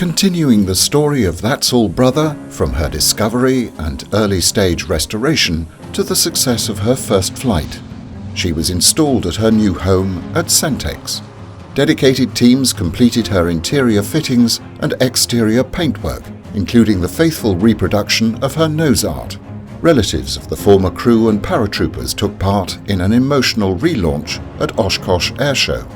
continuing the story of That's All Brother from her discovery and early stage restoration to the success of her first flight. She was installed at her new home at Centex. Dedicated teams completed her interior fittings and exterior paintwork, including the faithful reproduction of her nose art. Relatives of the former crew and paratroopers took part in an emotional relaunch at Oshkosh Air Show.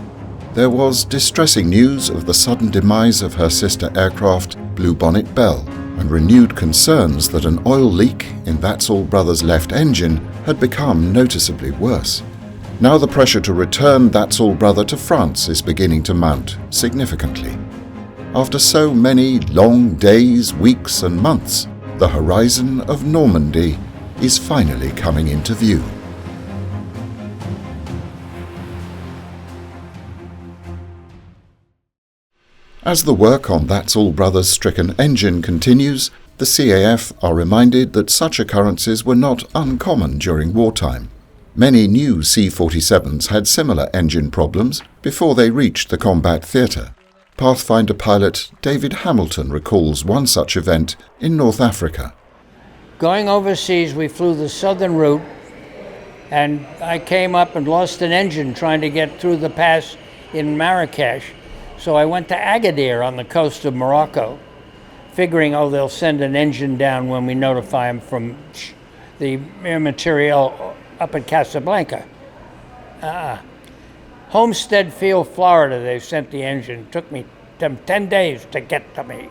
There was distressing news of the sudden demise of her sister aircraft, Bluebonnet Belle, and renewed concerns that an oil leak in That's All Brother's left engine had become noticeably worse. Now the pressure to return That's All Brother to France is beginning to mount significantly. After so many long days, weeks and months, the horizon of Normandy is finally coming into view. As the work on That's All Brother's stricken engine continues, the CAF are reminded that such occurrences were not uncommon during wartime. Many new C-47s had similar engine problems before they reached the combat theatre. Pathfinder pilot David Hamilton recalls one such event in North Africa. Going overseas, we flew the southern route, and I came up and lost an engine trying to get through the pass in Marrakesh. So I went to Agadir on the coast of Morocco, figuring, they'll send an engine down when we notify them from the air material up at Casablanca. Homestead Field, Florida, they sent the engine. It took me 10 days to get to me.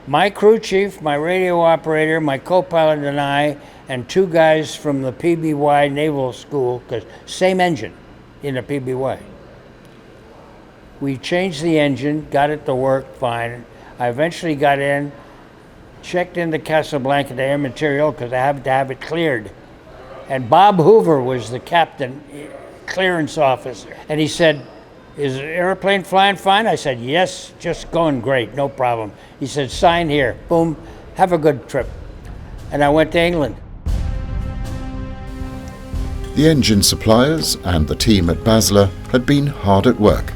My crew chief, my radio operator, my co-pilot and I, and 2 guys from the PBY Naval School, because same engine in the PBY. We changed the engine, got it to work fine. I eventually got in, checked into Casablanca to air material because I had to have it cleared. And Bob Hoover was the captain clearance officer. And he said, "Is the airplane flying fine?" I said, "Yes, just going great, no problem." He said, "Sign here." Boom, have a good trip. And I went to England. The engine suppliers and the team at Basler had been hard at work.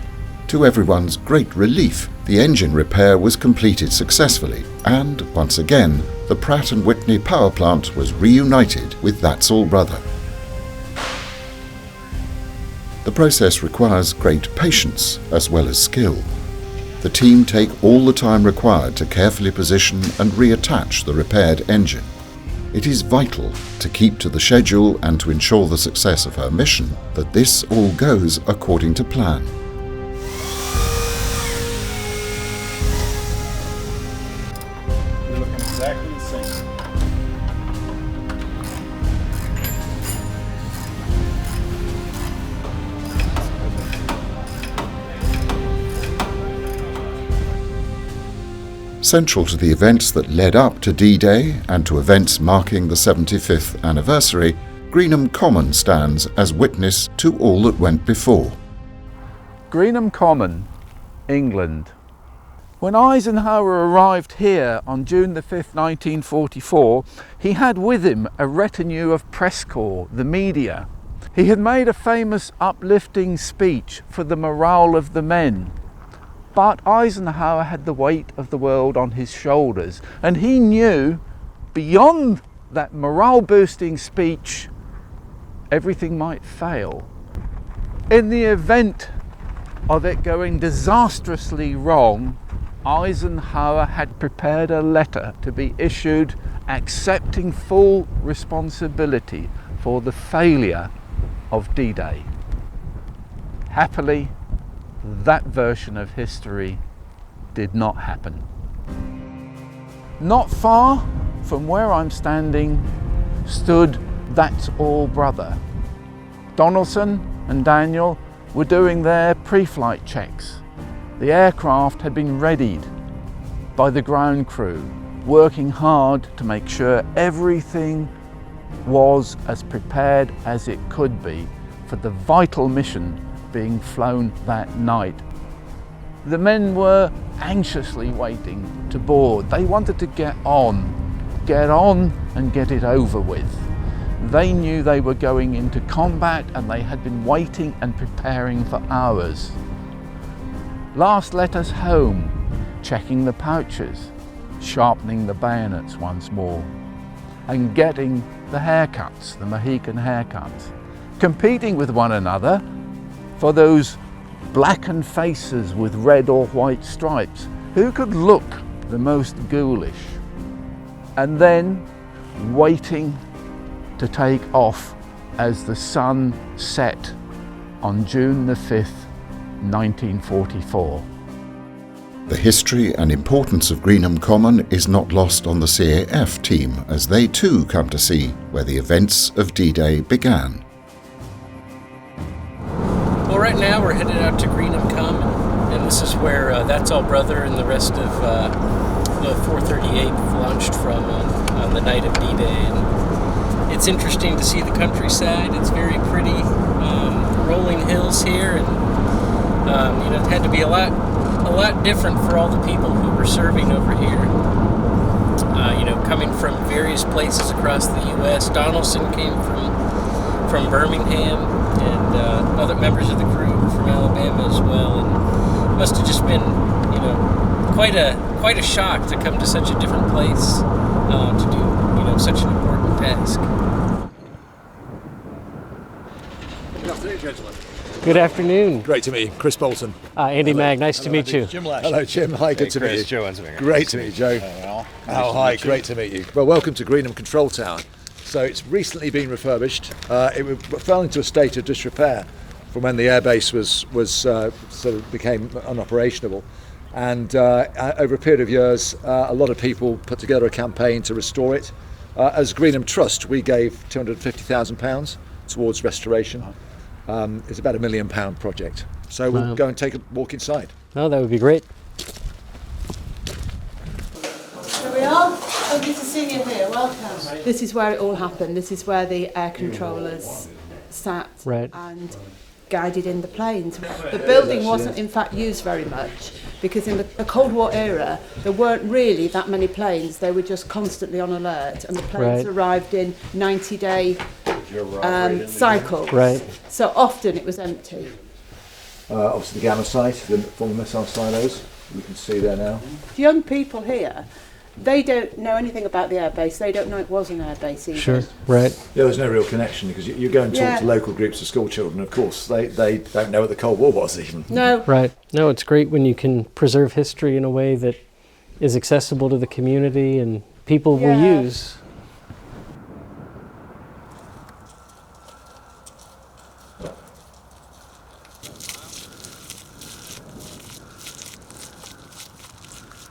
To everyone's great relief, the engine repair was completed successfully, and once again, the Pratt & Whitney power plant was reunited with That's All Brother. The process requires great patience as well as skill. The team take all the time required to carefully position and reattach the repaired engine. It is vital to keep to the schedule and to ensure the success of her mission that this all goes according to plan. Exactly the same. Central to the events that led up to D-Day and to events marking the 75th anniversary, Greenham Common stands as witness to all that went before. Greenham Common, England. When Eisenhower arrived here on June the 5th, 1944, he had with him a retinue of press corps, the media. He had made a famous uplifting speech for the morale of the men. But Eisenhower had the weight of the world on his shoulders, and he knew beyond that morale-boosting speech, everything might fail. In the event of it going disastrously wrong, Eisenhower had prepared a letter to be issued accepting full responsibility for the failure of D-Day. Happily, that version of history did not happen. Not far from where I'm standing stood That's All Brother. Donaldson and Daniel were doing their pre-flight checks. The aircraft had been readied by the ground crew, working hard to make sure everything was as prepared as it could be for the vital mission being flown that night. The men were anxiously waiting to board. They wanted to get on and get it over with. They knew they were going into combat and they had been waiting and preparing for hours. Last let us home checking the pouches, sharpening the bayonets once more, and getting the haircuts, the Mohican haircuts, competing with one another for those blackened faces with red or white stripes. Who could look the most ghoulish? And then waiting to take off as the sun set on June the 5th, 1944. The history and importance of Greenham Common is not lost on the CAF team as they too come to see where the events of D-Day began. Well, right now we're headed out to Greenham Common, and this is where That's All Brother and the rest of the 438 launched from on the night of D-Day. And it's interesting to see the countryside. It's very pretty, rolling hills here, and it had to be a lot different for all the people who were serving over here. Coming from various places across the U.S. Donaldson came from Birmingham, and other members of the crew were from Alabama as well. And it must have just been, quite a shock to come to such a different place to do, such an important task. Good afternoon, gentlemen. Good afternoon. Great to meet you. Chris Bolton. Andy Mag, nice to meet you. Jim Lash. Hello, Jim. Hi, good to meet you. Joe Ensminger. Great to meet you, Joe. Hi, great to meet you. Well, welcome to Greenham Control Tower. So it's recently been refurbished. It fell into a state of disrepair from when the airbase was sort of became unoperational. And over a period of years, a lot of people put together a campaign to restore it. As Greenham Trust, we gave £250,000 towards restoration. It's about £1 million project. So we'll go and take a walk inside. Oh, that would be great. Here we are. Lovely to see you here. Welcome. This is where it all happened. This is where the air controllers sat and guided in the planes. The building wasn't in fact used very much because in the Cold War era there weren't really that many planes. They were just constantly on alert, and the planes arrived in 90-day cycles. So often it was empty. Obviously the Gamma site, the former missile silos, you can see there now. Young people here, they don't know anything about the airbase. They don't know it was an airbase either. Sure, right. Yeah, there's no real connection because you go and talk to local groups of school children. Of course, they don't know what the Cold War was even. No. Right. No, it's great when you can preserve history in a way that is accessible to the community and people will use.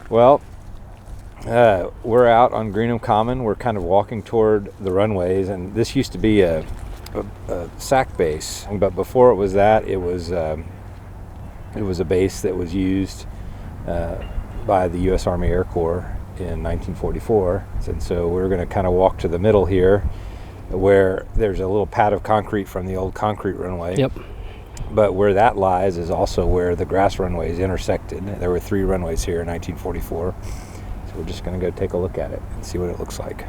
Well, we're out on Greenham Common. We're kind of walking toward the runways, and this used to be a SAC base, but before it was that, it was a base that was used by the U.S. Army Air Corps in 1944. And so we're going to kind of walk to the middle here, where there's a little pad of concrete from the old concrete runway. Yep. But where that lies is also where the grass runways intersected. There were 3 runways here in 1944. So we're just going to go take a look at it and see what it looks like.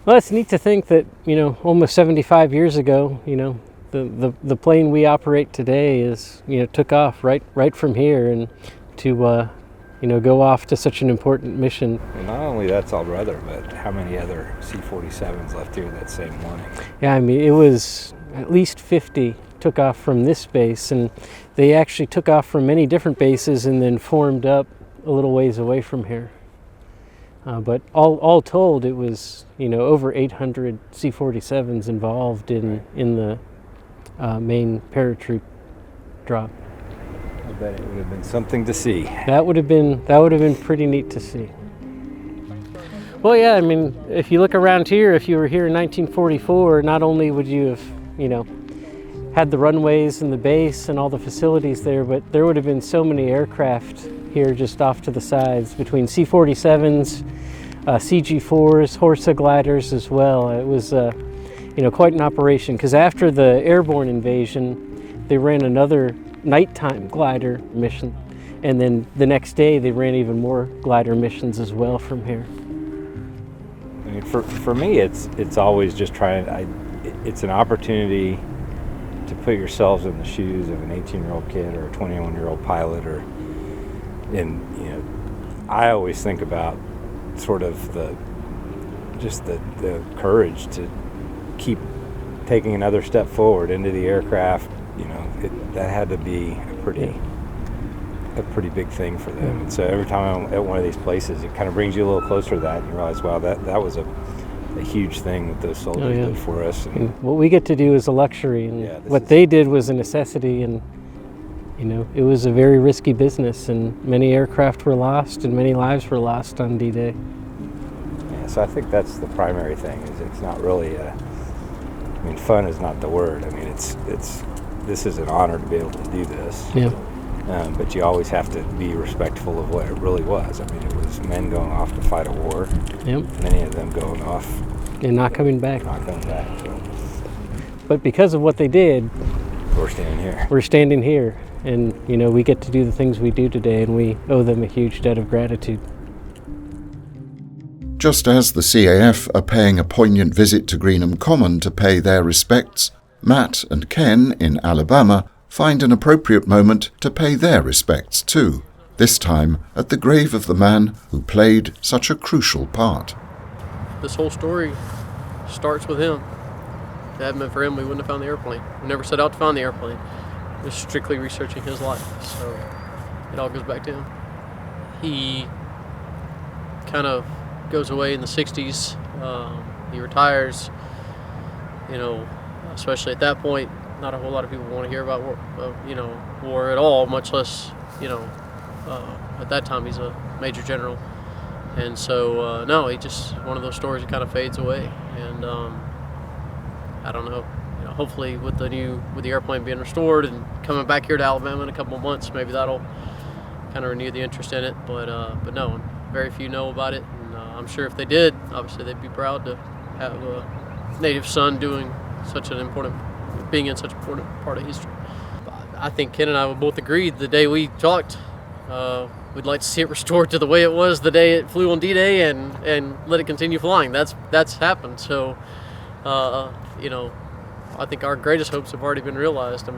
Well, it's neat to think that, almost 75 years ago, the plane we operate today is, took off right from here and to, go off to such an important mission. And not only That's All Brother, but how many other C-47s left here that same morning? Yeah, I mean, it was at least 50 took off from this base, and they actually took off from many different bases and then formed up a little ways away from here. But all told, it was over 800 C-47s involved in the main paratroop drop. I bet it would have been something to see. That would have been pretty neat to see. Well, yeah, I mean, if you look around here, if you were here in 1944, not only would you have had the runways and the base and all the facilities there, but there would have been so many aircraft here just off to the sides between C-47s, CG-4s, Horsa gliders as well. It was, quite an operation because after the airborne invasion, they ran another nighttime glider mission, and then the next day they ran even more glider missions as well from here. I mean, for me, it's always just it's an opportunity to put yourselves in the shoes of an 18-year-old kid or a 21-year-old pilot or I always think about sort of the courage to keep taking another step forward into the aircraft. That had to be a pretty big thing for them. And so every time I'm at one of these places, it kind of brings you a little closer to that, and you realize, wow, that was a huge thing that those soldiers did for us. And what we get to do is a luxury, and what they did was a necessity, and it was a very risky business, and many aircraft were lost and many lives were lost on D-Day. Yeah, so I think that's the primary thing, is it's not really fun is not the word. This is an honor to be able to do this. Yeah. But you always have to be respectful of what it really was. It was men going off to fight a war. Yep. Many of them going off and not coming back. So. But because of what they did, we're standing here. We're standing here, and we get to do the things we do today, and we owe them a huge debt of gratitude. Just as the CAF are paying a poignant visit to Greenham Common to pay their respects, Matt and Ken in Alabama find an appropriate moment to pay their respects too, this time at the grave of the man who played such a crucial part. This whole story starts with him. If it hadn't been for him, we wouldn't have found the airplane. We never set out to find the airplane. We're strictly researching his life, so it all goes back to him. He kind of goes away in the 60s. He retires. Especially at that point, not a whole lot of people want to hear about war at all, much less, at that time he's a major general. And so, no, he just, one of those stories that kind of fades away. And I don't know, hopefully with the airplane being restored and coming back here to Alabama in a couple of months, maybe that'll kind of renew the interest in it. But no, very few know about it. And I'm sure if they did, obviously they'd be proud to have a native son being in such an important part of history. I think Ken and I would both agree the day we talked, we'd like to see it restored to the way it was the day it flew on D-Day and let it continue flying. That's happened. So, I think our greatest hopes have already been realized. I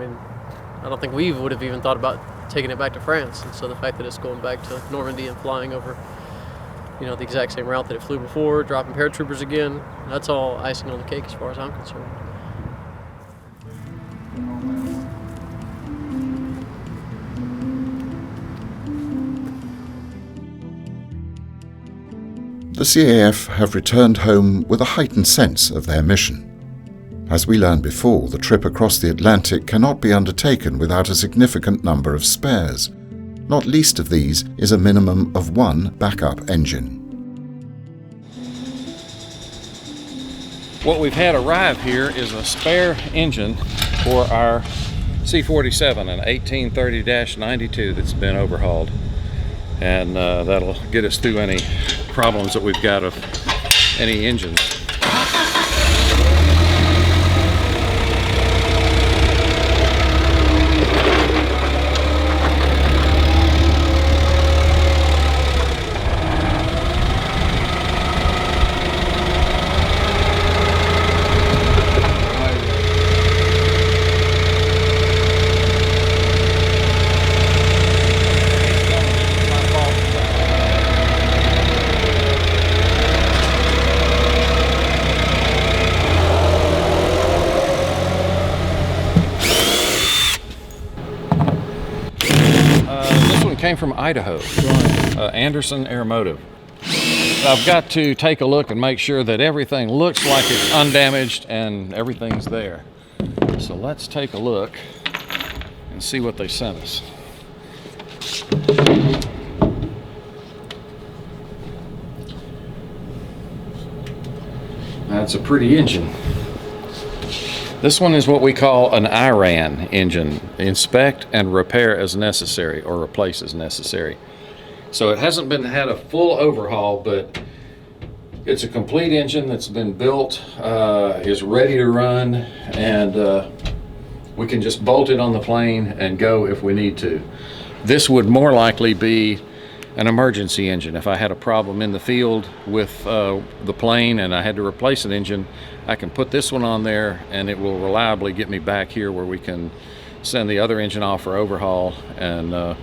don't think we would have even thought about taking it back to France. And so the fact that it's going back to Normandy and flying over, the exact same route that it flew before, dropping paratroopers again, that's all icing on the cake as far as I'm concerned. The CAF have returned home with a heightened sense of their mission. As we learned before, the trip across the Atlantic cannot be undertaken without a significant number of spares. Not least of these is a minimum of one backup engine. What we've had arrive here is a spare engine for our C-47, an 1830-92 that's been overhauled. And that'll get us through any problems that we've got of any engines. Came from Idaho, Anderson Aeromotive. I've got to take a look and make sure that everything looks like it's undamaged and everything's there. So let's take a look and see what they sent us. That's a pretty engine. This one is what we call an IRAN engine, inspect and repair as necessary, or replace as necessary. So it hasn't had a full overhaul, but it's a complete engine that's been built, is ready to run, and we can just bolt it on the plane and go if we need to. This would more likely be an emergency engine. If I had a problem in the field with the plane and I had to replace an engine, I can put this one on there and it will reliably get me back here where we can send the other engine off for overhaul and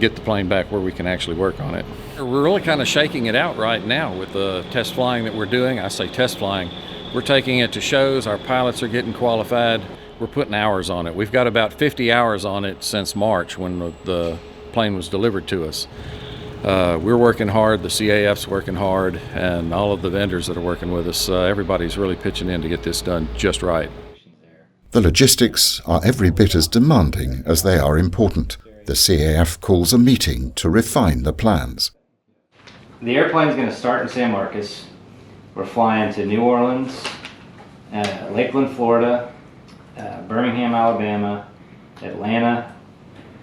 get the plane back where we can actually work on it. We're really kind of shaking it out right now with the test flying that we're doing. I say test flying. We're taking it to shows. Our pilots are getting qualified. We're putting hours on it. We've got about 50 hours on it since March when the plane was delivered to us. We're working hard, the CAF's working hard, and all of the vendors that are working with us, everybody's really pitching in to get this done just right. The logistics are every bit as demanding as they are important. The CAF calls a meeting to refine the plans. The airplane's going to start in San Marcos. We're flying to New Orleans, Lakeland, Florida, Birmingham, Alabama, Atlanta,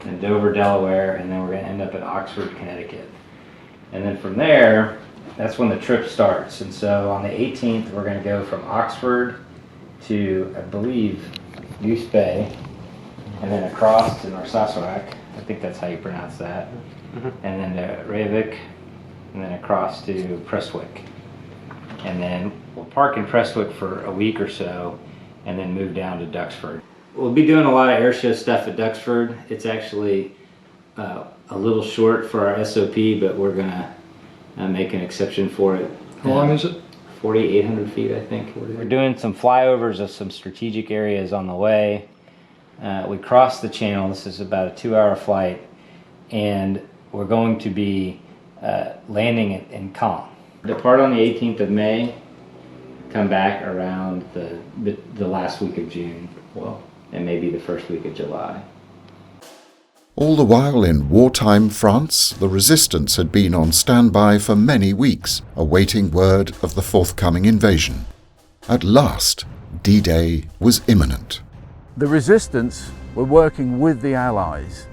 and Dover, Delaware, and then we're going to end up at Oxford, Connecticut. And then from there, that's when the trip starts. And so on the 18th, we're going to go from Oxford to, I believe, Goose Bay, and then across to Narsarsuaq. I think that's how you pronounce that. And then to Reykjavik, and then across to Prestwick. And then we'll park in Prestwick for a week or so, and then move down to Duxford. We'll be doing a lot of airshow stuff at Duxford. It's actually a little short for our SOP, but we're gonna make an exception for it. How long is it? 4,800 feet, I think. We're doing some flyovers of some strategic areas on the way. We crossed the channel. This is about a 2-hour flight, and we're going to be landing in Caen. Depart on the 18th of May, come back around the last week of June, and maybe the first week of July. All the while in wartime France, the resistance had been on standby for many weeks, awaiting word of the forthcoming invasion. At last, D-Day was imminent. The resistance were working with the Allies.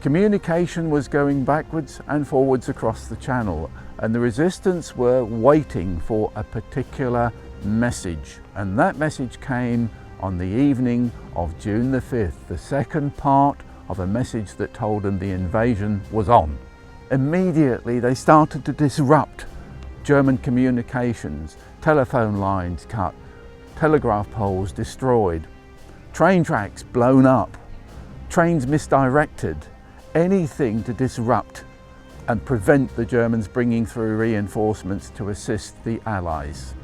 Communication was going backwards and forwards across the channel, and the resistance were waiting for a particular message. And that message came on the evening of June the 5th, the second part of a message that told them the invasion was on. Immediately they started to disrupt German communications, telephone lines cut, telegraph poles destroyed, train tracks blown up, trains misdirected, anything to disrupt and prevent the Germans bringing through reinforcements to assist the Allies.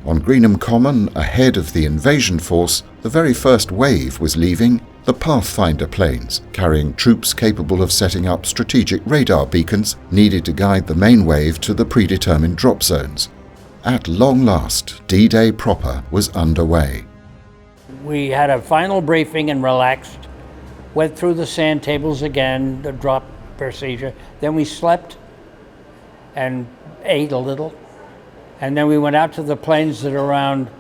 On Greenham Common, ahead of the invasion force, the very first wave was leaving, the Pathfinder planes, carrying troops capable of setting up strategic radar beacons needed to guide the main wave to the predetermined drop zones. At long last, D-Day proper was underway. We had a final briefing and relaxed, went through the sand tables again, the drop procedure. Then we slept and ate a little. And then we went out to the plains at around,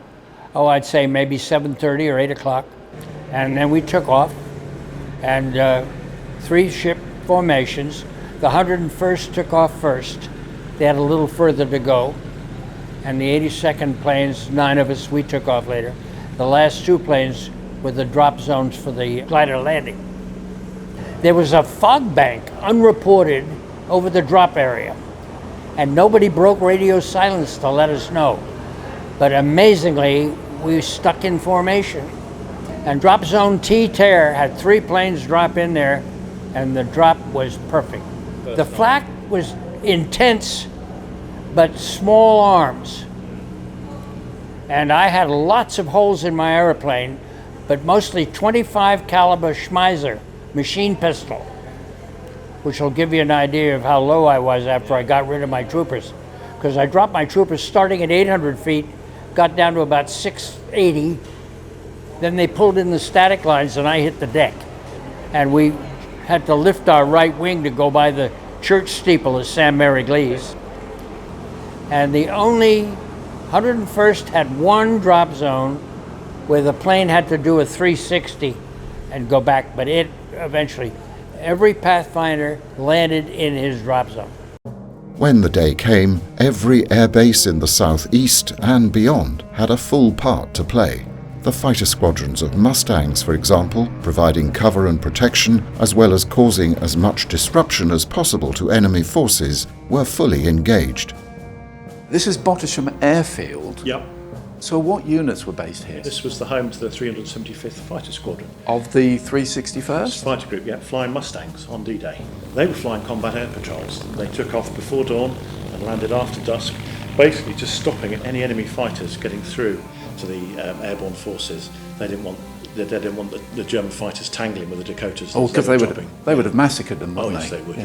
I'd say maybe 7:30 or 8 o'clock. And then we took off, and 3 ship formations. The 101st took off first. They had a little further to go. And the 82nd planes, 9 of us, we took off later. The last 2 planes were the drop zones for the glider landing. There was a fog bank, unreported, over the drop area. And nobody broke radio silence to let us know. But amazingly, we stuck in formation. And drop zone T-Tear had 3 planes drop in there, and the drop was perfect. The flak was intense, but small arms. And I had lots of holes in my airplane, but mostly 25 caliber Schmeiser machine pistol, which will give you an idea of how low I was after I got rid of my troopers. Because I dropped my troopers starting at 800 feet, got down to about 680, then they pulled in the static lines and I hit the deck. And we had to lift our right wing to go by the church steeple of St. Mary Glees. And the only 101st had 1 drop zone where the plane had to do a 360 and go back, but it eventually, every Pathfinder landed in his drop zone. When the day came, every airbase in the southeast and beyond had a full part to play. The fighter squadrons of Mustangs, for example, providing cover and protection as well as causing as much disruption as possible to enemy forces, were fully engaged. This is Bottisham Airfield. Yep. So what units were based here? This was the home to the 375th Fighter Squadron. Of the 361st? Fighter Group, yeah, flying Mustangs on D-Day. They were flying combat air patrols. They took off before dawn and landed after dusk, basically just stopping any enemy fighters getting through to the airborne forces. They didn't want the German fighters tangling with the Dakotas. Oh, because they would have massacred them, wouldn't they? Oh, yes, they would,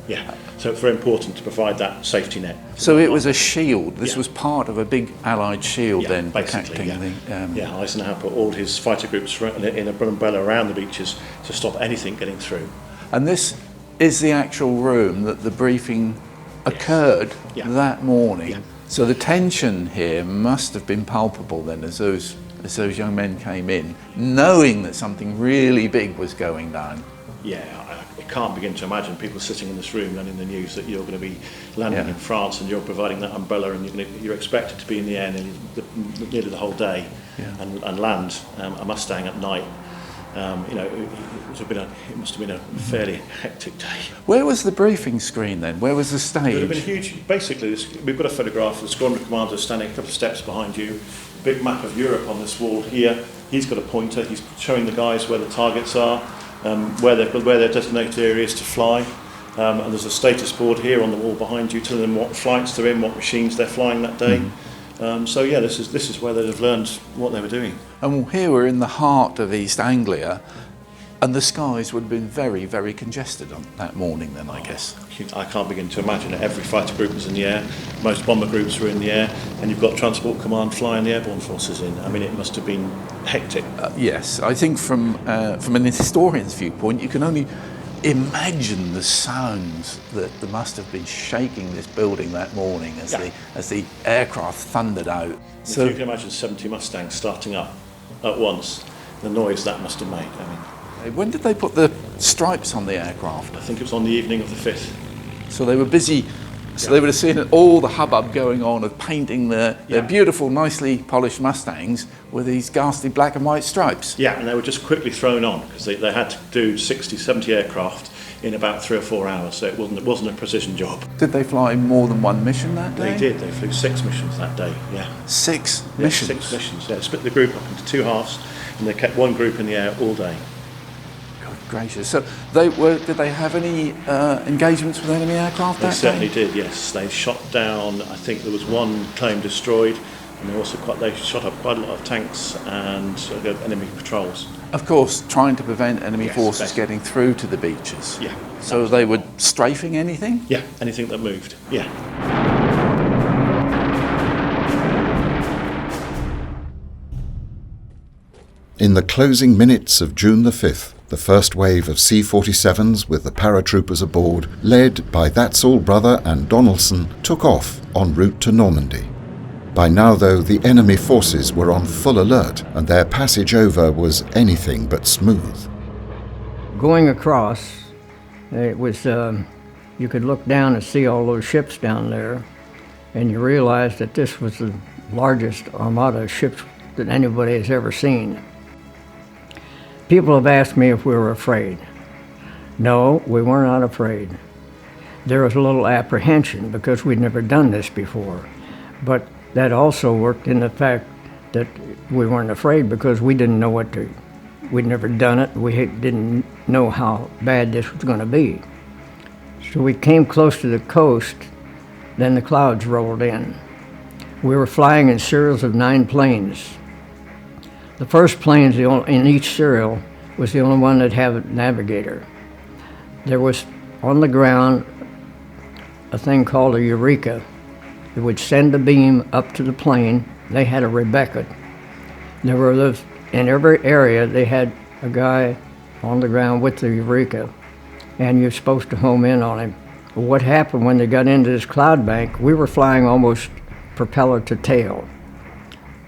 yeah. So it's very important to provide that safety net. So it was a shield. This was part of a big Allied shield then, basically, protecting the... Eisenhower put all his fighter groups in an umbrella around the beaches to stop anything getting through. And this is the actual room that the briefing occurred that morning. Yeah. So the tension here must have been palpable then as those young men came in, knowing that something really big was going down. Yeah, I can't begin to imagine people sitting in this room learning the news that you're going to be landing in France and you're providing that umbrella and you're expected to be in the air nearly the whole day and land a Mustang at night. It must have been a fairly hectic day. Where was the briefing screen then? Where was the stage? It would have been huge. Basically, we've got a photograph of the squadron commander standing a couple of steps behind you. Big map of Europe on this wall here. He's got a pointer. He's showing the guys where the targets are, where their designated areas to fly. And there's a status board here on the wall behind you telling them what flights they're in, what machines they're flying that day. This is where they'd have learned what they were doing. And here we're in the heart of East Anglia, and the skies would have been very, very congested on that morning then, I guess. I can't begin to imagine it. Every fighter group was in the air, most bomber groups were in the air, and you've got Transport Command flying the airborne forces in. I mean, it must have been hectic. Yes, I think from an historian's viewpoint, you can only imagine the sounds that must have been shaking this building that morning as the aircraft thundered out. So you can imagine 70 Mustangs starting up at once, the noise that must have made. When did they put the stripes on the aircraft? I think it was on the evening of the 5th. So they were busy. So they would have seen all the hubbub going on of painting their beautiful, nicely polished Mustangs with these ghastly black and white stripes. Yeah, and they were just quickly thrown on because they had to do 60, 70 aircraft in about 3 or 4 hours, so it wasn't a precision job. Did they fly more than one mission that day? They did. They flew 6 missions that day, yeah. 6 missions? 6 missions, yeah. They split the group up into 2 halves and they kept one group in the air all day. Gracious. So did they have any engagements with enemy aircraft that day? They certainly did, yes. They shot down, I think there was 1 plane destroyed, and they shot up quite a lot of tanks and enemy patrols. Of course, trying to prevent enemy forces getting through to the beaches. Yeah. So they were strafing anything? Yeah, anything that moved, yeah. In the closing minutes of June the 5th, the first wave of C-47s with the paratroopers aboard, led by That's All Brother and Donaldson, took off en route to Normandy. By now, though, the enemy forces were on full alert and their passage over was anything but smooth. Going across, it was, you could look down and see all those ships down there, and you realized that this was the largest armada of ships that anybody has ever seen. People have asked me if we were afraid. No, we were not afraid. There was a little apprehension because we'd never done this before. But that also worked in the fact that we weren't afraid because we didn't know we'd never done it. We didn't know how bad this was going to be. So we came close to the coast, then the clouds rolled in. We were flying in serials of 9 planes. The first plane in each serial was the only one that had a navigator. There was on the ground a thing called a Eureka. It would send a beam up to the plane. They had a Rebecca. There were those in every area. They had a guy on the ground with the Eureka, and you're supposed to home in on him. But what happened when they got into this cloud bank? We were flying almost propeller to tail.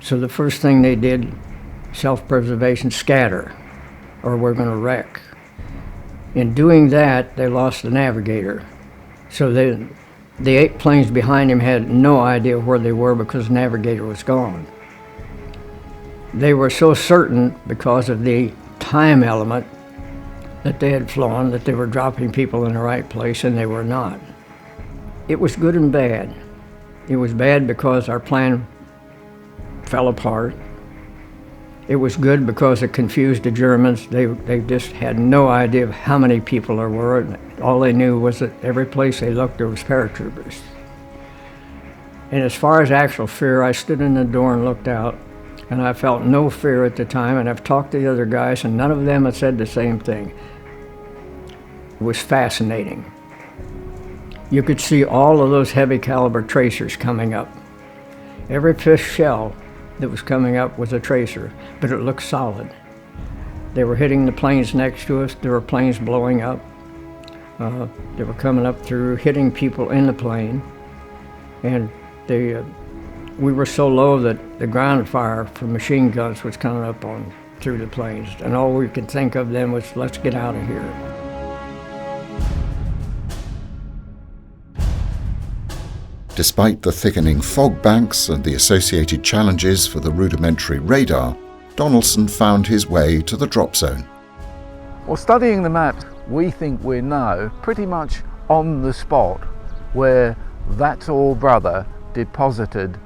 So the first thing they did, self-preservation, scatter, or we're going to wreck. In doing that, they lost the navigator. So the 8 planes behind him had no idea where they were because the navigator was gone. They were so certain because of the time element that they had flown that they were dropping people in the right place, and they were not. It was good and bad. It was bad because our plan fell apart. It was good because it confused the Germans. They just had no idea of how many people there were. All they knew was that every place they looked, there was paratroopers. And as far as actual fear, I stood in the door and looked out, and I felt no fear at the time, and I've talked to the other guys, and none of them have said the same thing. It was fascinating. You could see all of those heavy caliber tracers coming up. Every fifth shell that was coming up was a tracer, but it looked solid. They were hitting the planes next to us. There were planes blowing up. They were coming up through, hitting people in the plane. And we were so low that the ground fire from machine guns was coming up through the planes. And all we could think of then was, let's get out of here. Despite the thickening fog banks and the associated challenges for the rudimentary radar, Donaldson found his way to the drop zone. Well, studying the maps, we think we're now pretty much on the spot where That's All Brother deposited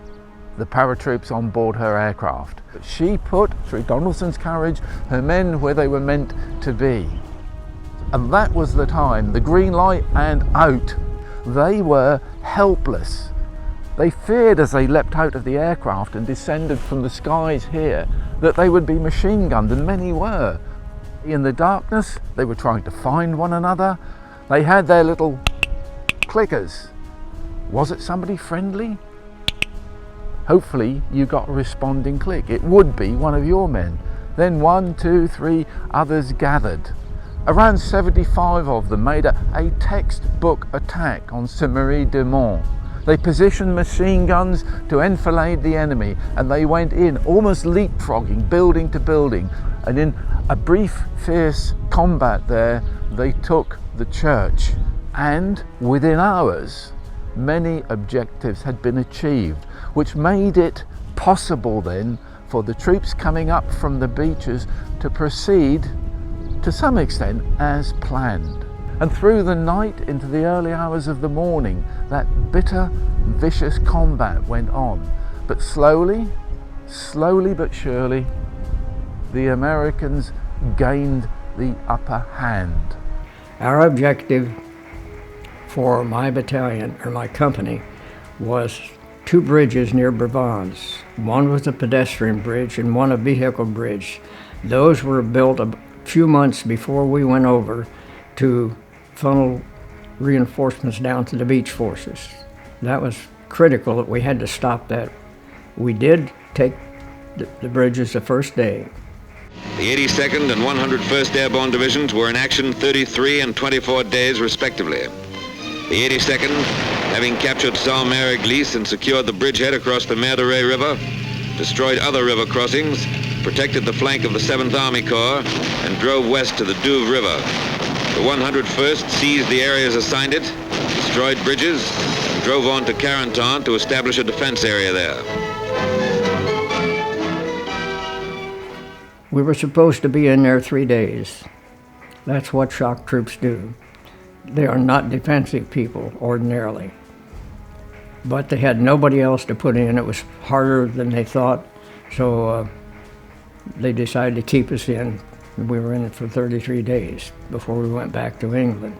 the paratroops on board her aircraft. She put, through Donaldson's courage, her men where they were meant to be. And that was the time, the green light and out. They were helpless. They feared as they leapt out of the aircraft and descended from the skies here that they would be machine gunned, and many were. In the darkness, they were trying to find one another. They had their little clickers. Was it somebody friendly? Hopefully you got a responding click. It would be one of your men. Then 1, 2, 3 others gathered. Around 75 of them made a textbook attack on Saint-Marie-de-Mont. They positioned machine guns to enfilade the enemy, and they went in, almost leapfrogging, building to building. And in a brief, fierce combat there, they took the church. And within hours, many objectives had been achieved, which made it possible then for the troops coming up from the beaches to proceed to some extent as planned. And through the night into the early hours of the morning, that bitter, vicious combat went on. But slowly but surely, the Americans gained the upper hand. Our objective for my battalion, or my company, was 2 bridges near Brevans. One was a pedestrian bridge and one a vehicle bridge. Those were built a few months before we went over to funnel reinforcements down to the beach forces. That was critical that we had to stop that. We did take the bridges the first day. The 82nd and 101st Airborne Divisions were in action 33 and 24 days respectively. The 82nd, having captured Saint-Mère-Église and secured the bridgehead across the Mer de Ré River, destroyed other river crossings, protected the flank of the 7th Army Corps, and drove west to the Douve River. The 101st seized the areas assigned it, destroyed bridges, and drove on to Carentan to establish a defense area there. We were supposed to be in there 3 days. That's what shock troops do. They are not defensive people ordinarily. But they had nobody else to put in. It was harder than they thought, so they decided to keep us in. We were in it for 33 days before we went back to England.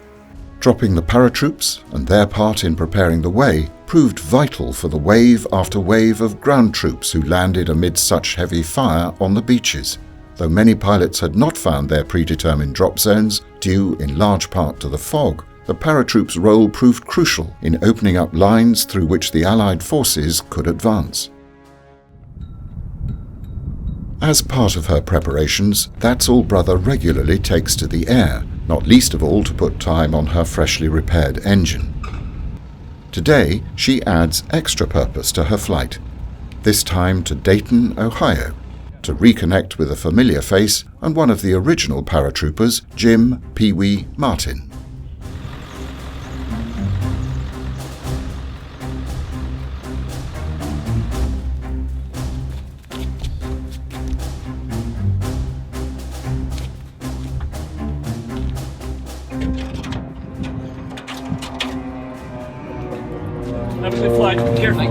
Dropping the paratroops and their part in preparing the way proved vital for the wave after wave of ground troops who landed amid such heavy fire on the beaches. Though many pilots had not found their predetermined drop zones, due in large part to the fog, the paratroops' role proved crucial in opening up lines through which the Allied forces could advance. As part of her preparations, That's All Brother regularly takes to the air, not least of all to put time on her freshly repaired engine. Today, she adds extra purpose to her flight, this time to Dayton, Ohio, to reconnect with a familiar face and one of the original paratroopers, Jim Pee Wee Martin. Have a good flight. Careful.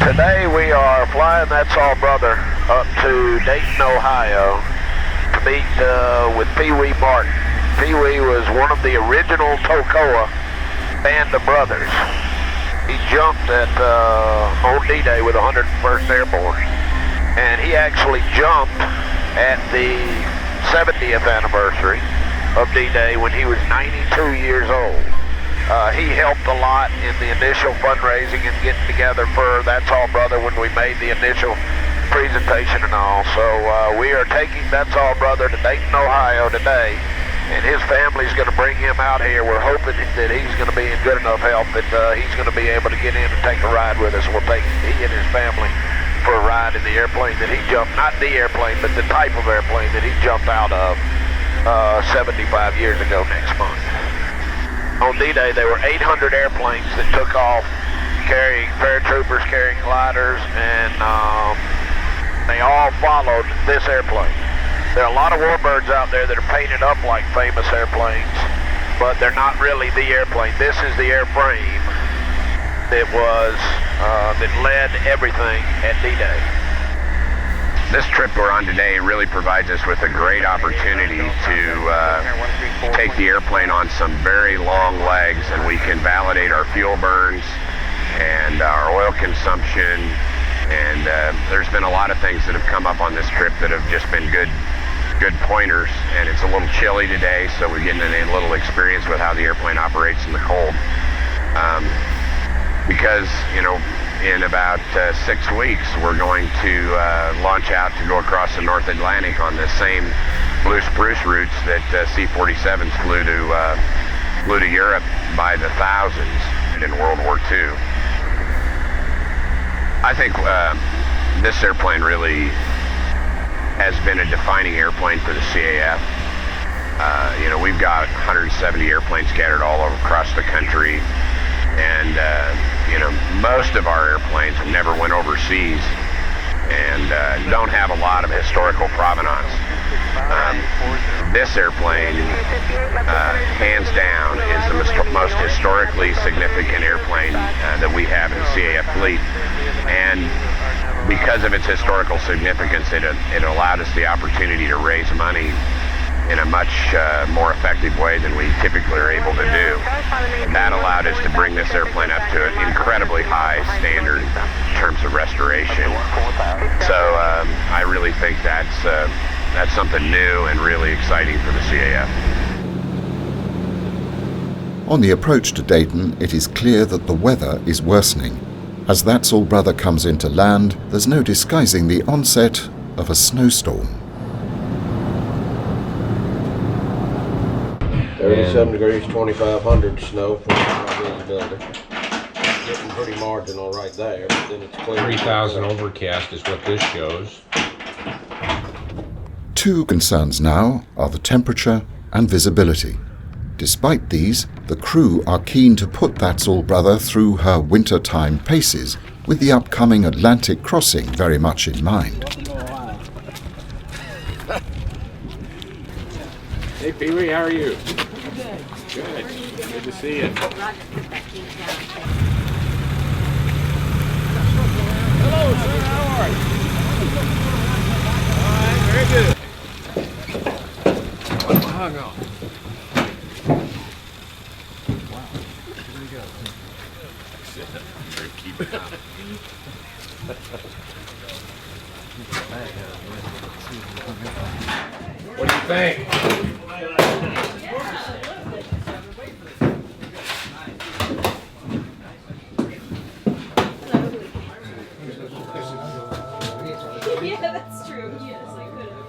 Today we are flying That's All Brother up to Dayton, Ohio to meet with Pee Wee Martin. Pee Wee was one of the original Toccoa band of brothers. He jumped on D-Day with 101st Airborne, and he actually jumped at the 70th anniversary of D-Day when he was 92 years old. He helped a lot in the initial fundraising and getting together for That's All Brother when we made the initial presentation and all. So we are taking That's All Brother to Dayton, Ohio today, and his family's going to bring him out here. We're hoping that he's going to be in good enough health that he's going to be able to get in and take a ride with us. We'll take he and his family for a ride in the airplane that he jumped, not the airplane, but the type of airplane that he jumped out of 75 years ago next month. On D-Day, there were 800 airplanes that took off carrying paratroopers, carrying gliders, and they all followed this airplane. There are a lot of warbirds out there that are painted up like famous airplanes, but they're not really the airplane. This is the airframe that was that led everything at D-Day. This trip we're on today really provides us with a great opportunity to take the airplane on some very long legs, and we can validate our fuel burns and our oil consumption, and there's been a lot of things that have come up on this trip that have just been good pointers. And it's a little chilly today, so we're getting a little experience with how the airplane operates in the cold. Because, you know, in about 6 weeks, we're going to launch out to go across the North Atlantic on the same blue spruce routes that C-47s flew to Europe by the thousands in World War II. I think this airplane really has been a defining airplane for the CAF. You know, we've got 170 airplanes scattered all over across the country, and you know, most of our airplanes never went overseas and don't have a lot of historical provenance. This airplane, hands down, is the most historically significant airplane that we have in the CAF fleet. And because of its historical significance, it allowed us the opportunity to raise money in a much more effective way than we typically are able to do. That allowed us to bring this airplane up to an incredibly high standard in terms of restoration. So I really think that's something new and really exciting for the CAF. On the approach to Dayton, it is clear that the weather is worsening. As That's All Brother comes into land, there's no disguising the onset of a snowstorm. 37 degrees, 2,500 snow from visibility. Getting pretty marginal right there, but then it's clear. 3,000 overcast is what this shows. Two concerns now are the temperature and visibility. Despite these, the crew are keen to put That's All Brother through her wintertime paces, with the upcoming Atlantic crossing very much in mind. Hey Pee Wee, how are you? Good. Good to see you. Hello, sir. How are you? All right, very good. Hung on. Wow. Here we go. Keep it up. What do you think? Yeah, that's true. Yes, I could have.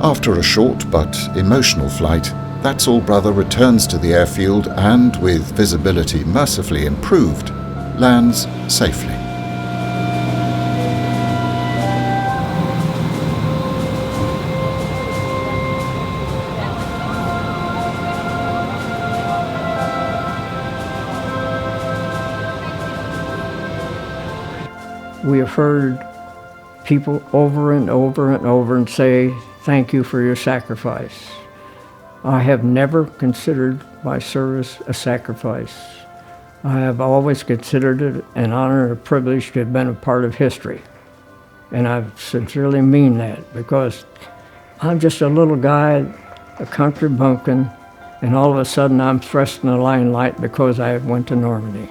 After a short but emotional flight, That's All Brother returns to the airfield and, with visibility mercifully improved, lands safely. We have heard people over and over and over and say, "Thank you for your sacrifice." I have never considered my service a sacrifice. I have always considered it an honor and a privilege to have been a part of history. And I sincerely mean that, because I'm just a little guy, a country bumpkin, and all of a sudden I'm thrust in the limelight because I went to Normandy.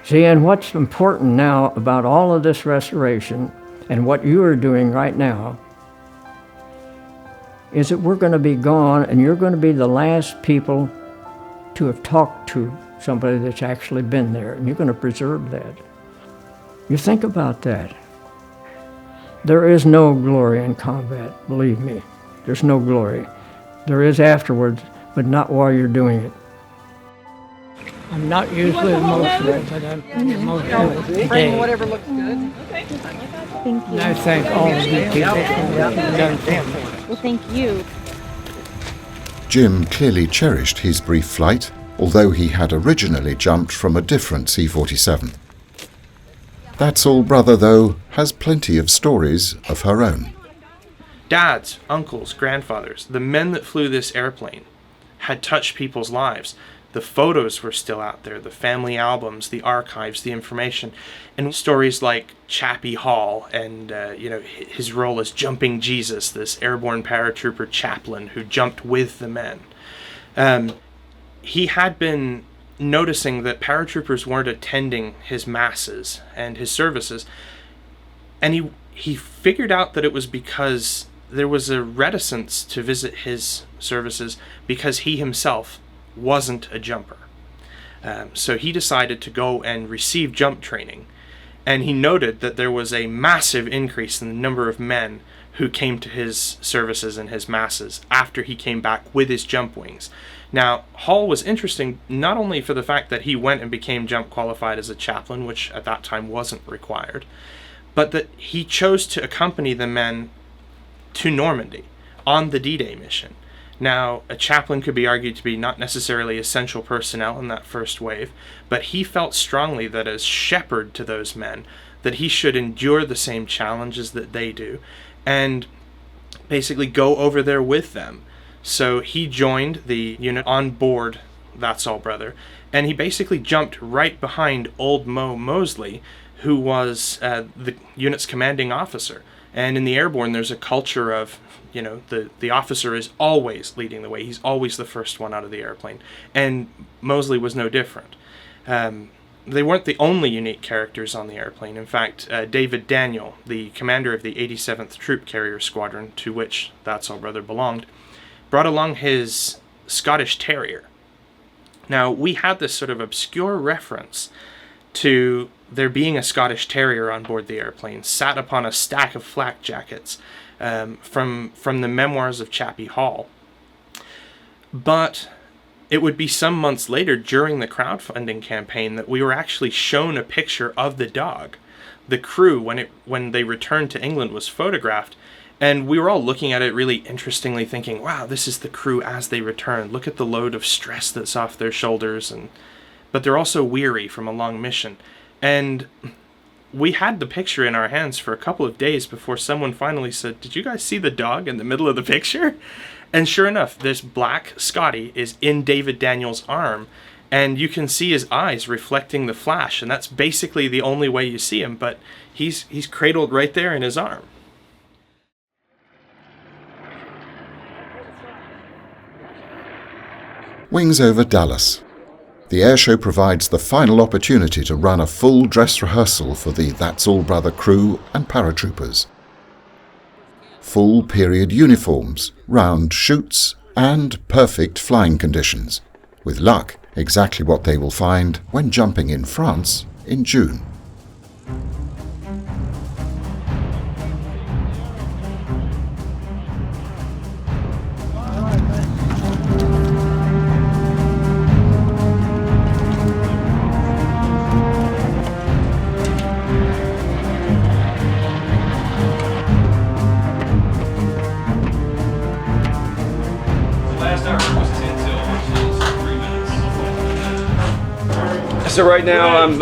See, and what's important now about all of this restoration and what you are doing right now is that we're going to be gone, and you're going to be the last people to have talked to somebody that's actually been there, and you're going to preserve that. You think about that. There is no glory in combat, believe me. There's no glory. There is afterwards, but not while you're doing it. I'm not usually emotional, but I'm emotional today. Bring whatever looks good. Okay. Thank you. And I thank all of you people for what you've done for me. Well, thank you. Jim clearly cherished his brief flight, although he had originally jumped from a different C-47. That's All Brother, though, has plenty of stories of her own. Dads, uncles, grandfathers, the men that flew this airplane had touched people's lives. The photos were still out there, the family albums, the archives, the information, and stories like Chappie Hall and his role as Jumping Jesus, this airborne paratrooper chaplain who jumped with the men. He had been noticing that paratroopers weren't attending his masses and his services, and he figured out that it was because there was a reticence to visit his services because he himself wasn't a jumper. So he decided to go and receive jump training, and he noted that there was a massive increase in the number of men who came to his services and his masses after he came back with his jump wings. Now, Hall was interesting not only for the fact that he went and became jump qualified as a chaplain, which at that time wasn't required, but that he chose to accompany the men to Normandy on the D-Day mission. Now, a chaplain could be argued to be not necessarily essential personnel in that first wave, but he felt strongly that as shepherd to those men, that he should endure the same challenges that they do, and basically go over there with them. So he joined the unit on board That's All Brother, and he basically jumped right behind Old Mo Mosley, who was the unit's commanding officer. And in the airborne, there's a culture of, the officer is always leading the way. He's always the first one out of the airplane. And Mosley was no different. They weren't the only unique characters on the airplane. In fact, David Daniel, the commander of the 87th Troop Carrier Squadron, to which That's All Brother belonged, brought along his Scottish Terrier. Now, we had this sort of obscure reference to there being a Scottish Terrier on board the airplane, sat upon a stack of flak jackets from the memoirs of Chappie Hall. But it would be some months later during the crowdfunding campaign that we were actually shown a picture of the dog. The crew, when they returned to England, was photographed, and we were all looking at it really interestingly, thinking, wow, this is the crew as they return. Look at the load of stress that's off their shoulders, but they're also weary from a long mission. And we had the picture in our hands for a couple of days before someone finally said, "Did you guys see the dog in the middle of the picture?" And sure enough, this black Scotty is in David Daniel's arm, and you can see his eyes reflecting the flash, and that's basically the only way you see him, but he's cradled right there in his arm. Wings over Dallas. The airshow provides the final opportunity to run a full dress rehearsal for the That's All Brother crew and paratroopers. Full period uniforms, round chutes, and perfect flying conditions. With luck, exactly what they will find when jumping in France in June. so right now I'm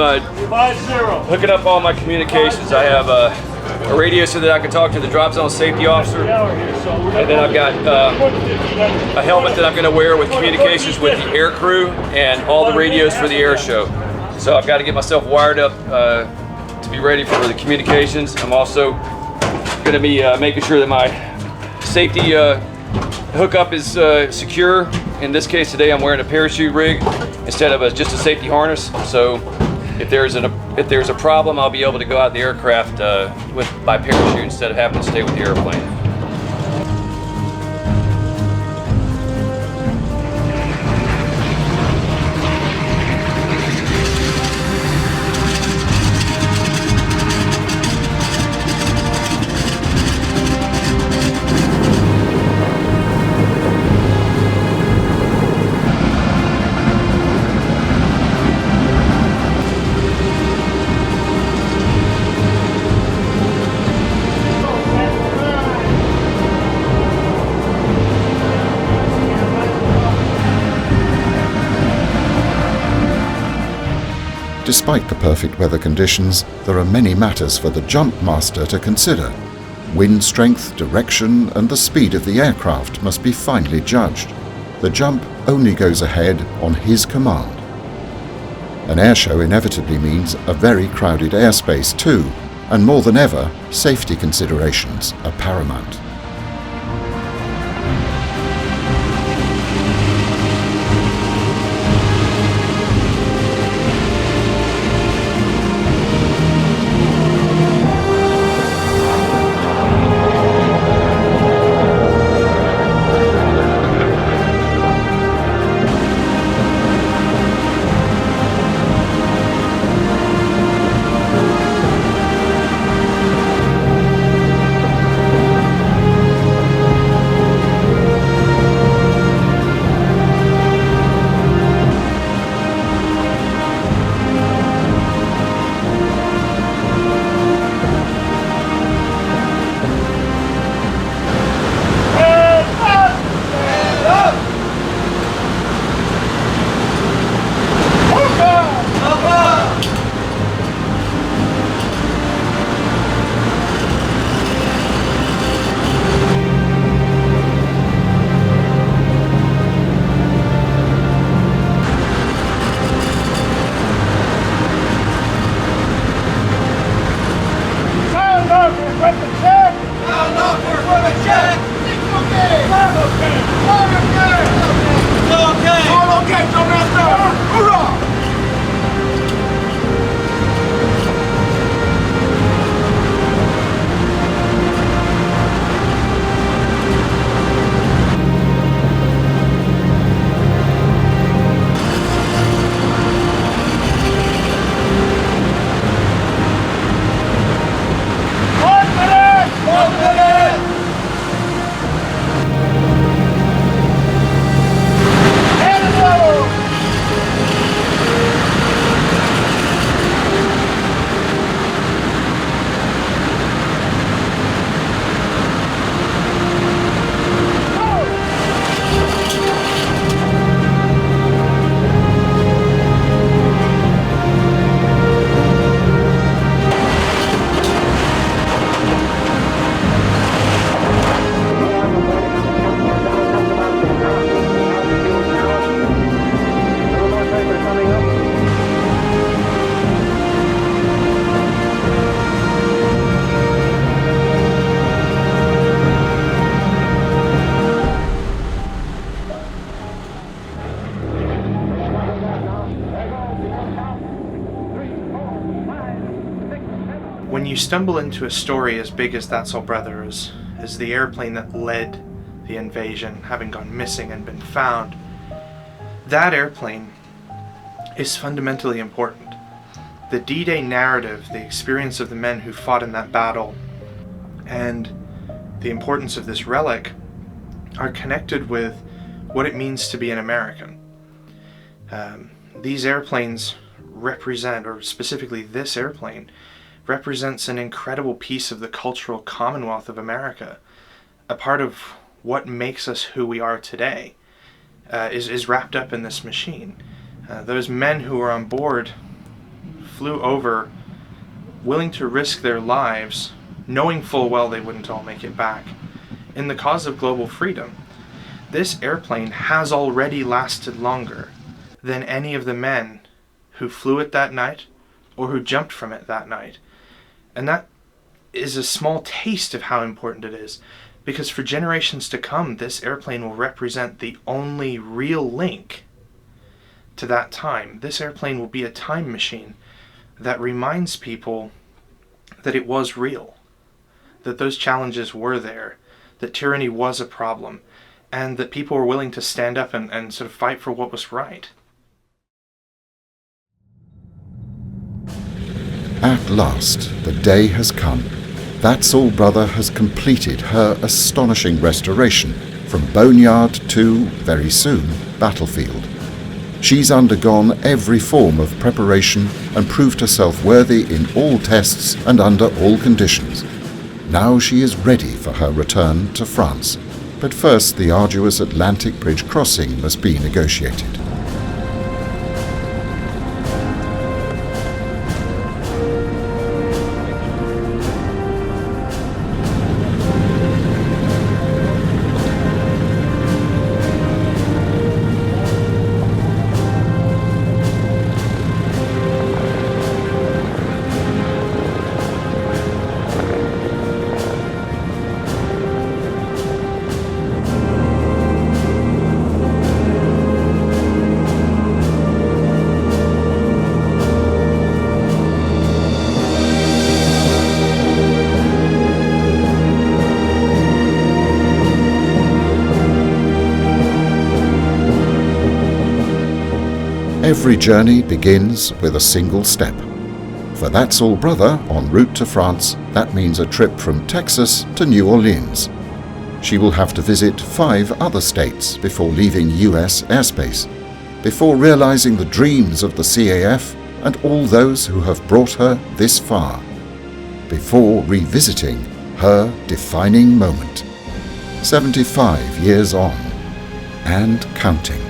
hooking up all my communications. I have a radio so that I can talk to the drop zone safety officer, and then I've got a helmet that I'm going to wear with communications with the air crew and all the radios for the air show. So I've got to get myself wired up to be ready for the communications. I'm also going to be making sure that my safety hookup is secure. In this case today, I'm wearing a parachute rig instead of just a safety harness. So if there's a problem, I'll be able to go out the aircraft by parachute instead of having to stay with the airplane. Despite the perfect weather conditions, there are many matters for the jump master to consider. Wind strength, direction, and the speed of the aircraft must be finely judged. The jump only goes ahead on his command. An airshow inevitably means a very crowded airspace too, and more than ever, safety considerations are paramount. When you stumble into a story as big as That's All Brother, as the airplane that led the invasion, having gone missing and been found, that airplane is fundamentally important. The D-Day narrative, the experience of the men who fought in that battle, and the importance of this relic are connected with what it means to be an American. These airplanes represent, or specifically this airplane, represents an incredible piece of the cultural commonwealth of America. A part of what makes us who we are today is wrapped up in this machine. Those men who were on board flew over willing to risk their lives, knowing full well they wouldn't all make it back, in the cause of global freedom. This airplane has already lasted longer than any of the men who flew it that night or who jumped from it that night. And that is a small taste of how important it is, because for generations to come, this airplane will represent the only real link to that time. This airplane will be a time machine that reminds people that it was real, that those challenges were there, that tyranny was a problem, and that people were willing to stand up and sort of fight for what was right. At last, the day has come. That's All Brother has completed her astonishing restoration from boneyard to, very soon, battlefield. She's undergone every form of preparation and proved herself worthy in all tests and under all conditions. Now she is ready for her return to France. But first, the arduous Atlantic Bridge crossing must be negotiated. Every journey begins with a single step. For That's All Brother, en route to France, that means a trip from Texas to New Orleans. She will have to visit 5 other states before leaving US airspace, before realizing the dreams of the CAF and all those who have brought her this far, before revisiting her defining moment. 75 years on, and counting.